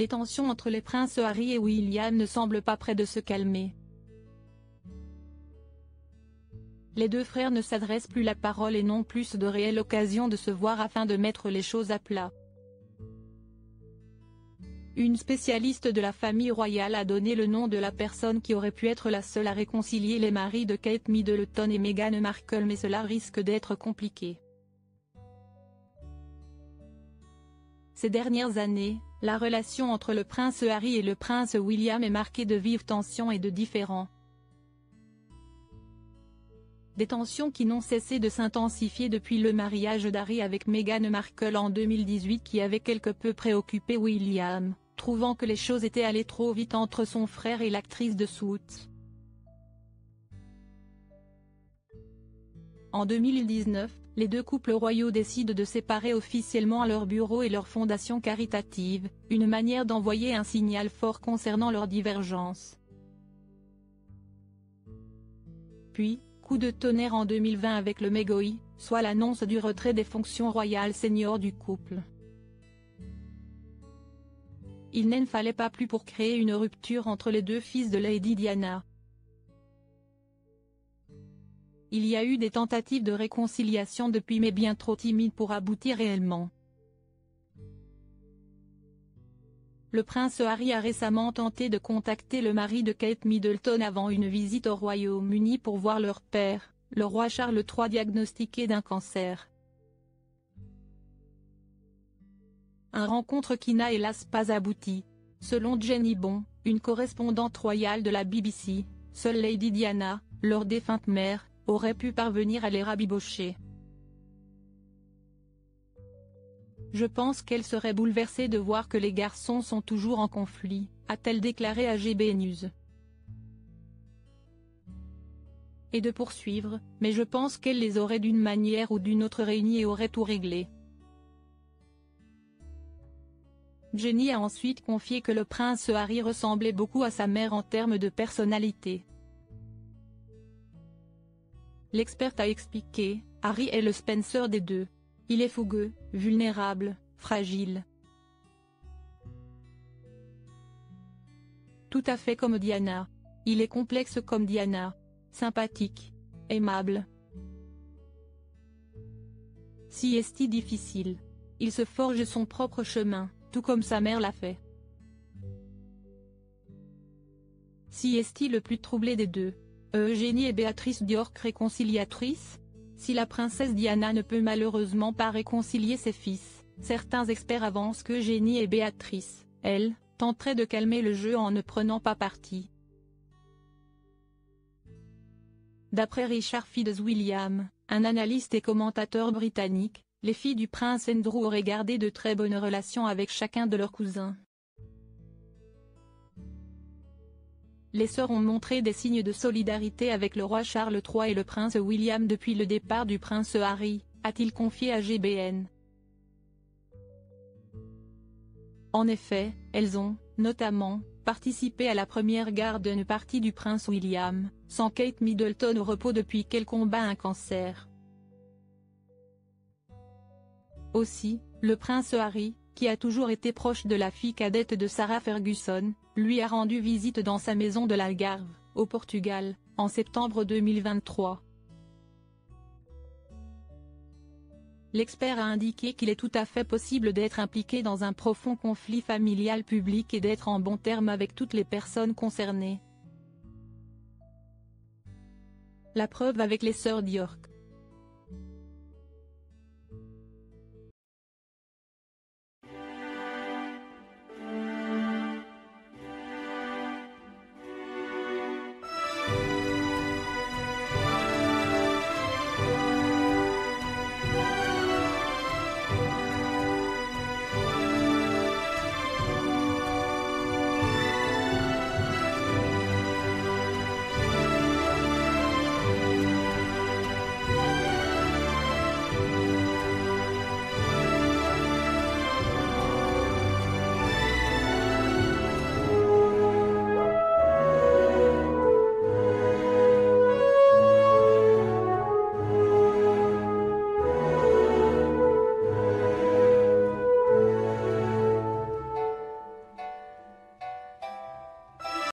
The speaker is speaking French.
les tensions entre les princes Harry et William ne semblent pas près de se calmer. Les deux frères ne s'adressent plus la parole et n'ont plus de réelle occasion de se voir afin de mettre les choses à plat. Une spécialiste de la famille royale a donné le nom de la personne qui aurait pu être la seule à réconcilier les maris de Kate Middleton et Meghan Markle, mais cela risque d'être compliqué. Ces dernières années, la relation entre le prince Harry et le prince William est marquée de vives tensions et de différends. Des tensions qui n'ont cessé de s'intensifier depuis le mariage d'Harry avec Meghan Markle en 2018, qui avait quelque peu préoccupé William, trouvant que les choses étaient allées trop vite entre son frère et l'actrice de Suits. En 2019, les deux couples royaux décident de séparer officiellement leur bureau et leur fondation caritative, une manière d'envoyer un signal fort concernant leurs divergences. Puis, coup de tonnerre en 2020 avec le Megoi, soit l'annonce du retrait des fonctions royales seniors du couple. Il n'en fallait pas plus pour créer une rupture entre les deux fils de Lady Diana. Il y a eu des tentatives de réconciliation depuis, mais bien trop timides pour aboutir réellement. Le prince Harry a récemment tenté de contacter le mari de Kate Middleton avant une visite au Royaume-Uni pour voir leur père, le roi Charles III, diagnostiqué d'un cancer. Une rencontre qui n'a hélas pas abouti. Selon Jenny Bond, une correspondante royale de la BBC, seule Lady Diana, leur défunte mère, aurait pu parvenir à les rabibocher. Je pense qu'elle serait bouleversée de voir que les garçons sont toujours en conflit, a-t-elle déclaré à GB News. Et de poursuivre, mais je pense qu'elle les aurait d'une manière ou d'une autre réunis et aurait tout réglé. Jenny a ensuite confié que le prince Harry ressemblait beaucoup à sa mère en termes de personnalité. L'experte a expliqué, Harry est le Spencer des deux. Il est fougueux, vulnérable, fragile. Tout à fait comme Diana. Il est complexe comme Diana. Sympathique. Aimable. Si est-il difficile. Il se forge son propre chemin, tout comme sa mère l'a fait. Si est-il le plus troublé des deux. Eugénie et Béatrice d'York réconciliatrices? Si la princesse Diana ne peut malheureusement pas réconcilier ses fils, certains experts avancent que Eugénie et Béatrice, elles, tenteraient de calmer le jeu en ne prenant pas parti. D'après Richard Fitzwilliam, un analyste et commentateur britannique, les filles du prince Andrew auraient gardé de très bonnes relations avec chacun de leurs cousins. Les sœurs ont montré des signes de solidarité avec le roi Charles III et le prince William depuis le départ du prince Harry, a-t-il confié à GBN. En effet, elles ont, notamment, participé à la première garde d'une partie du prince William, sans Kate Middleton au repos depuis qu'elle combat un cancer. Aussi, le prince Harry, qui a toujours été proche de la fille cadette de Sarah Ferguson, lui a rendu visite dans sa maison de l'Algarve, au Portugal, en septembre 2023. L'expert a indiqué qu'il est tout à fait possible d'être impliqué dans un profond conflit familial public et d'être en bons termes avec toutes les personnes concernées. La preuve avec les sœurs d'York.